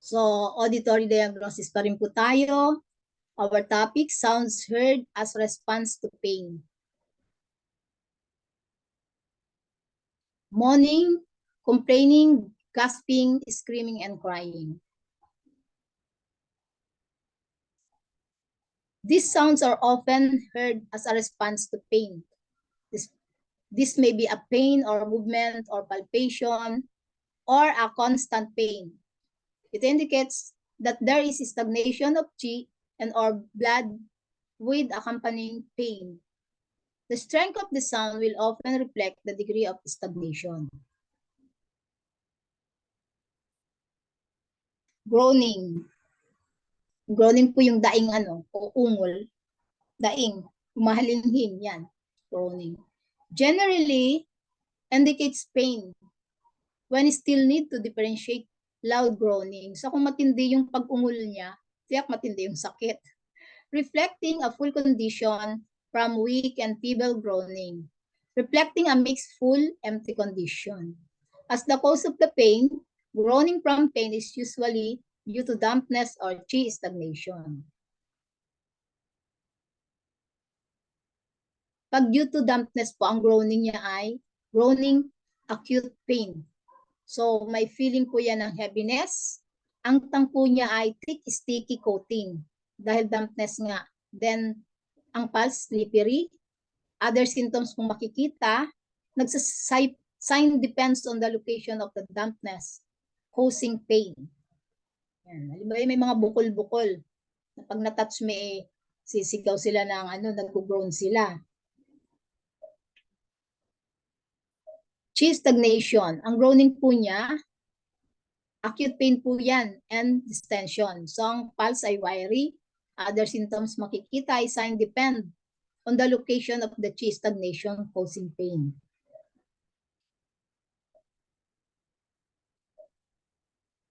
So, auditory diagnosis pa rin po tayo. Our topic, sounds heard as response to pain. Moaning, complaining, gasping, screaming, and crying. These sounds are often heard as a response to pain. This may be a pain or movement or palpation or a constant pain. It indicates that there is stagnation of chi and or blood with accompanying pain. The strength of the sound will often reflect the degree of stagnation. Groaning. Groaning po yung daing o ungol. Daing. Mahalinghing. Yan. Groaning. Generally indicates pain when still need to differentiate loud groaning. So kung matindi yung pag-ungol niya, tiyak matindi yung sakit. Reflecting a full condition from weak and feeble groaning. Reflecting a mixed full empty condition. As the cause of the pain, groaning from pain is usually due to dampness or chi stagnation. Pag due to dampness po, ang groaning niya ay groaning acute pain. So, may feeling po yan ng heaviness. Ang tangpo niya ay thick, sticky coating dahil dampness nga. Then, ang pulse, slippery. Other symptoms kung makikita, sign depends on the location of the dampness, causing pain. Yan. Halimbawa, may mga bukol-bukol. Pag natouch may sisigaw sila ng nag-groan sila. Chi stagnation. Ang groaning po niya, acute pain po yan and distension. So, ang pulse ay wiry. Other symptoms makikita ay sign depend on the location of the chi stagnation causing pain.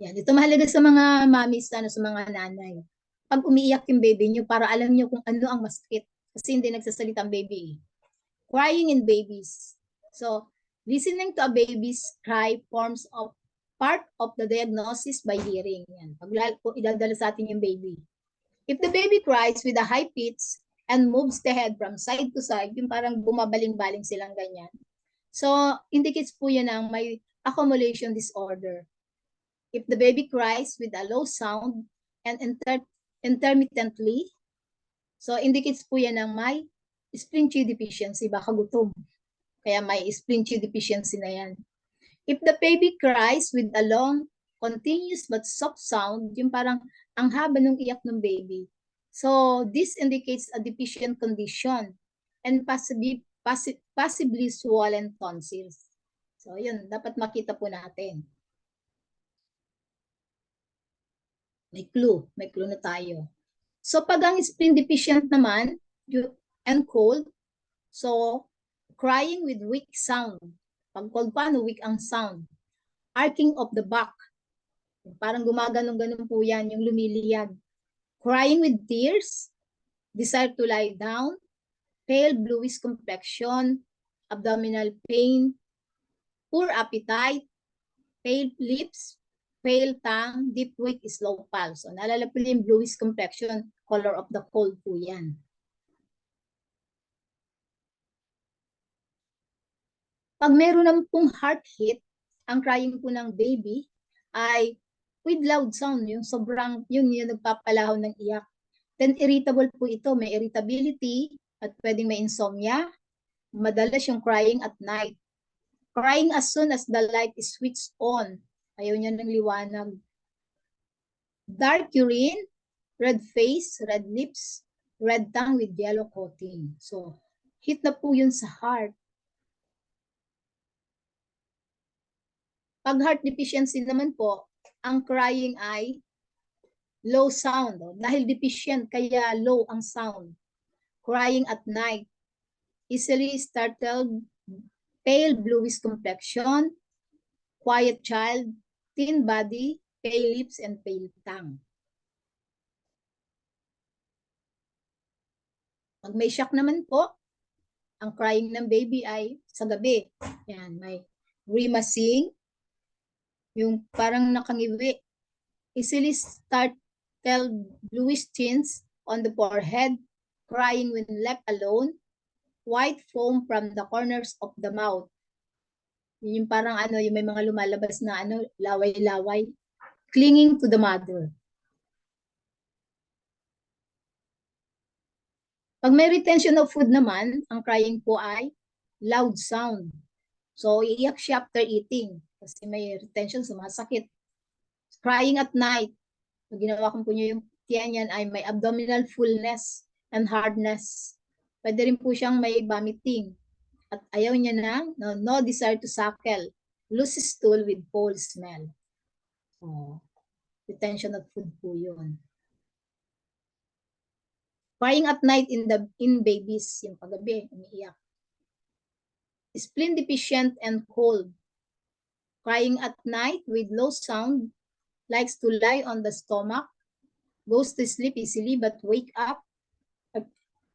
Yan. Ito mahalaga sa mga mommies, sa mga nanay. Pag umiiyak yung baby niyo, para alam niyo kung ano ang masakit. Kasi hindi nagsasalita ang baby. Crying in babies. So, listening to a baby's cry forms of part of the diagnosis by hearing. Yan. Pag idadala sa atin yung baby. If the baby cries with a high pitch and moves the head from side to side, yung parang bumabaling-baling silang ganyan. So, indicates po yan ng may accumulation disorder. If the baby cries with a low sound and intermittently, so indicates po yan ng may spleen chi deficiency, baka gutom. Kaya may spleen chi deficiency na yan. If the baby cries with a long, continuous but soft sound, yung parang ang haba ng iyak ng baby. So, this indicates a deficient condition and possibly swollen tonsils. So, yun, dapat makita po natin. May clue na tayo. So, pag ang spleen deficient naman, and cold, so, crying with weak sound. Pag cold, paano weak ang sound? Arcing of the back. Parang gumaganong-ganon po yan, yung lumiliyag. Crying with tears, desire to lie down, pale bluish complexion, abdominal pain, poor appetite, pale lips, pale tongue, deep weak, slow pulse. So, naalala po yung bluish complexion, color of the cold po yan. Pag meron naman pong heart hit, ang crying po ng baby ay with loud sound, yung sobrang, yung nagpapalahaw ng iyak. Then irritable po ito, may irritability at pwedeng may insomnia. Madalas yung crying at night. Crying as soon as the light is switched on. Ayaw niya ng liwanag. Dark urine, red face, red lips, red tongue with yellow coating. So, hit na po yun sa heart. Pag heart deficiency naman po, ang crying ay low sound. Dahil deficient, kaya low ang sound. Crying at night. Easily startled, pale bluish complexion, quiet child, thin body, pale lips, and pale tongue. Pag may shock naman po, ang crying ng baby ay sa gabi. Yan, may grimacing, yung parang nakangiwi. easily startled bluish tints on the forehead, crying when left alone, white foam from the corners of the mouth. Yun yung parang ano, yung may mga lumalabas na ano, laway-laway, clinging to the mother. Pag may retention of food naman, ang crying po ay loud sound. So, iiyak siya after eating kasi may retention, sumasakit. Crying at night, pag ginawa ko po niyo yung tiyan yan ay may abdominal fullness and hardness. Pwede rin po siyang may vomiting. At ayaw niya na, no desire to suckle. Loose stool with foul smell. So, retention of food po yun. Crying at night in babies, yung paggabi, umiiyak. Spleen deficient and cold. Crying at night with low sound, likes to lie on the stomach, goes to sleep easily but wake up,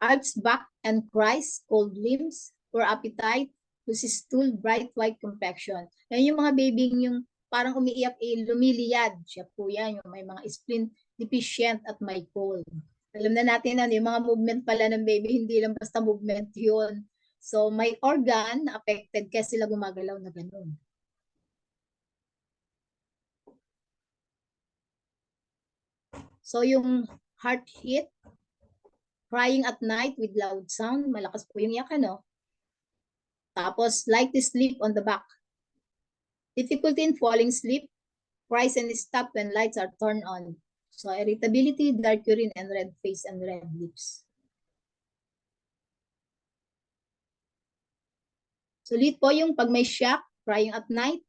arcs back and cries, cold limbs, poor appetite, loses stool, bright white complexion. Yan yung mga baby yung parang umiiyak, lumiliyad. Siya po yan, yung may mga spleen deficient at may cold. Alam na natin na yung mga movement pala ng baby, hindi lang basta movement yun. So, may organ na affected kaya sila gumagalaw na ganun. So, yung heart hit, crying at night with loud sound, malakas po yung iyak, ano? Tapos, like to sleep on the back. Difficulty in falling asleep, cries and stop when lights are turned on. So, irritability, dark urine, and red face and red lips. Sulit po yung pag may shock, crying at night,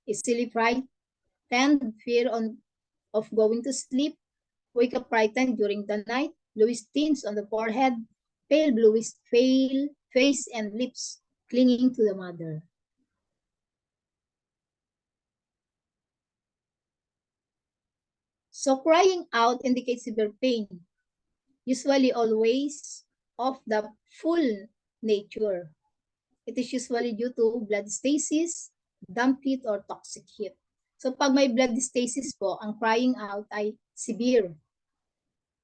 easily frightened, fear of going to sleep, wake up frightened during the night, bluish tints on the forehead, pale bluish face and lips, clinging to the mother. So crying out indicates severe pain, usually always of the full nature. It is usually due to blood stasis, damp heat, or toxic heat. So pag may blood stasis po, ang crying out ay severe.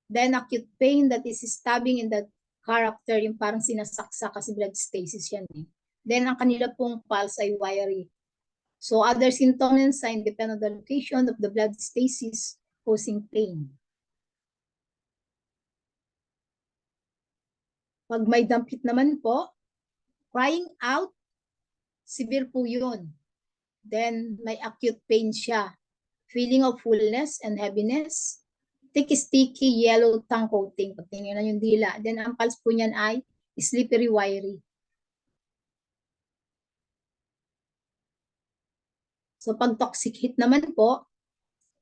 Then acute pain that is stabbing in the character, yung parang sinasaksa kasi blood stasis yan eh. Then ang kanila pong pulse ay wiry. So other symptoms and signs depend on the location of the blood stasis causing pain. Pag may dampit naman po, crying out, severe po yun. Then may acute pain siya. Feeling of fullness and heaviness. Thick, sticky, yellow tongue coating. Pag tingnan yung dila. Then ang pulse po niyan ay slippery, wiry. So pag toxic heat naman po,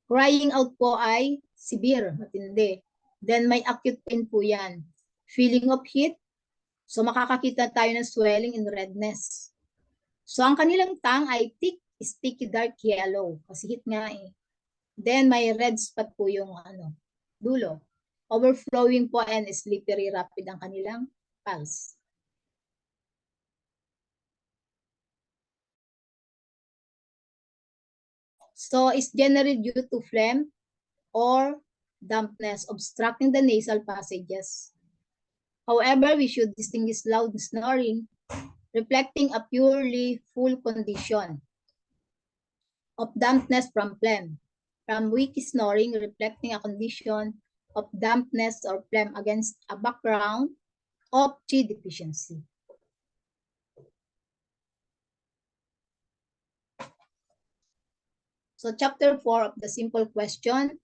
crying out po ay severe, matindi. Then may acute pain po yan. Feeling of heat, so makakakita tayo ng swelling and redness. So ang kanilang tongue ay thick, sticky, dark yellow. Kasi heat nga eh. Then may red spot po yung dulo. Overflowing po and slippery rapid ang kanilang pulse. So it's generally due to phlegm or dampness obstructing the nasal passages. However, we should distinguish loud snoring, reflecting a purely full condition of dampness from phlegm, from weak snoring, reflecting a condition of dampness or phlegm against a background of Chi deficiency. So chapter 4 of the simple question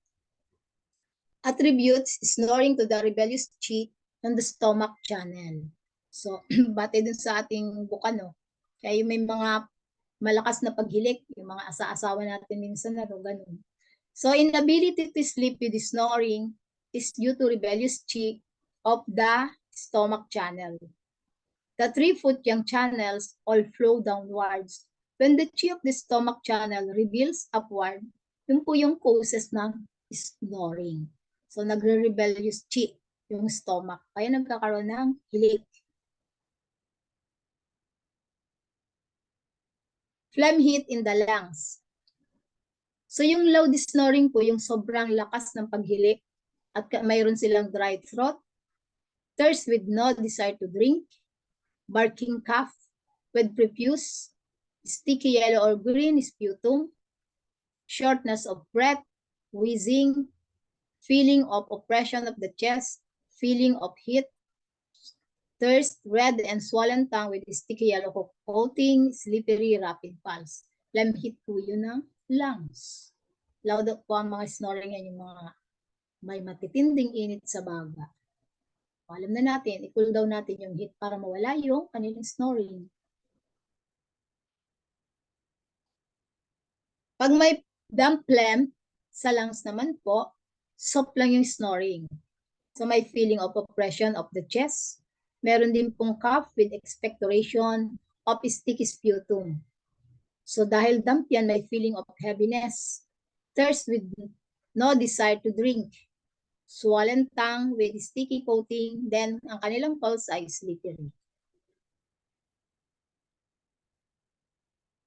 attributes snoring to the rebellious Chi on the stomach channel. So, bate dun sa ating buka, no? Kaya yung may mga malakas na paghilik, yung mga asa-asawa natin minsan na, ganun. So, inability to sleep with snoring is due to rebellious Chi of the stomach channel. The 3-foot yang channels all flow downwards. When the Chi of the stomach channel reveals upward, yun po yung causes ng snoring. So, nagre-rebellious Chi yung stomach. Kaya nagkakaroon ng hilik. Phlegm heat in the lungs. So yung loud snoring po, yung sobrang lakas ng paghilik at mayroon silang dry throat, thirst with no desire to drink, barking cough with profuse, sticky yellow or green sputum, shortness of breath, wheezing, feeling of oppression of the chest, feeling of heat, thirst, red and swollen tongue with sticky yellow coating, slippery, rapid pulse. Lamhit po yun ng lungs. Loud po ang mga snoring yan, yung mga may matitinding init sa baga. Alam na natin, i-cool down natin yung heat para mawala yung kanilang snoring. Pag may damp phlegm sa lungs naman po, soft lang yung snoring. So may feeling of oppression of the chest. Meron din pong cough with expectoration of sticky sputum. So dahil damp yan, may feeling of heaviness. Thirst with no desire to drink. Swollen tongue with sticky coating. Then ang kanilang pulse ay slippery.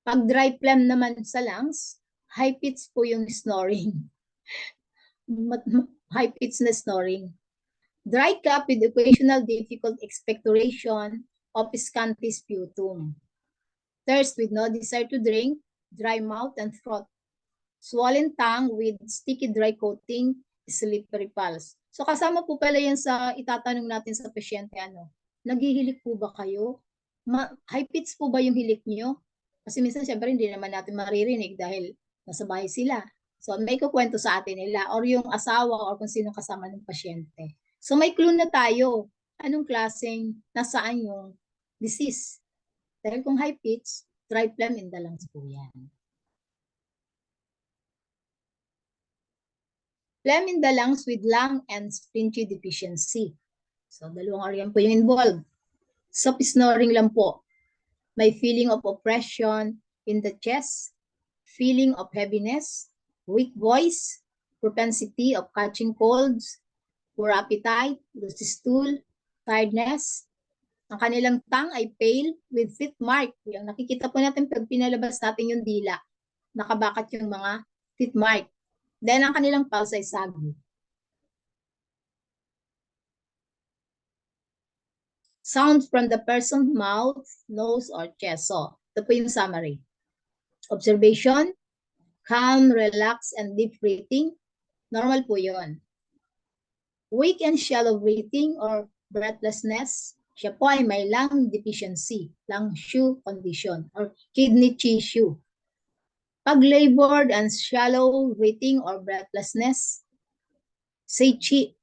Pag dry phlegm naman sa lungs, high pitch po yung snoring. High pitch na snoring. Dry cough with occasional difficult expectoration of scanty sputum. Thirst with no desire to drink, dry mouth and throat. Swollen tongue with sticky dry coating, slippery pulse. So kasama po pala yan sa itatanong natin sa pasyente, naghihilik po ba kayo? High pitch po ba yung hilik nyo? Kasi minsan syempre hindi naman natin maririnig dahil nasa bahay sila. So may kukwento sa atin nila or yung asawa or kung sino kasama ng pasyente. So may clue na tayo. Anong klaseng nasaan yung disease? Dahil kung high pitch, dry phlegm in the lungs po yan. Phlegm in the lungs with lung and sphincter deficiency. So dalawang organ po yung involved. Soft snoring lang po. May feeling of oppression in the chest, feeling of heaviness, weak voice, propensity of catching colds, poor appetite, loose stool, tiredness. Ang kanilang tongue ay pale with teeth mark. Yung nakikita po natin pag pinalabas natin yung dila, nakabakat yung mga teeth mark. Then ang kanilang pulse ay saggy. Sound from the person's mouth, nose, or chest. So, ito po yung summary. Observation, calm, relaxed, and deep breathing. Normal po yun. Weak and shallow breathing or breathlessness. Siya po ay may lung deficiency, lung tissue condition, or kidney tissue. Pag labored and shallow breathing or breathlessness, say chi,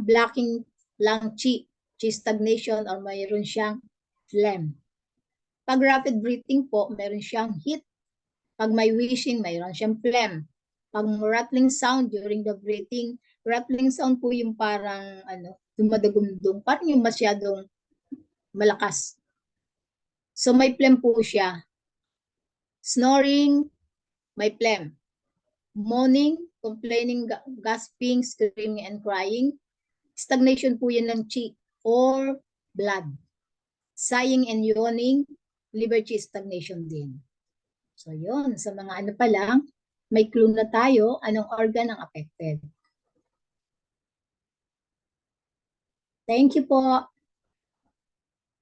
blocking lung chi, stagnation or mayroon siyang phlegm. Pag rapid breathing po, mayroon siyang heat. Pag may wheezing, mayroon siyang phlegm. Pag rattling sound during the breathing, rattling sound po yung parang dumadagundong, parang yung masyadong malakas. So may phlegm po siya. Snoring, may phlegm. Moaning, complaining, gasping, screaming, and crying. Stagnation po yan ng chi or blood. Sighing and yawning, liver chi stagnation din. So yun, sa mga pa lang, may clue na tayo anong organ ang affected. Thank you po.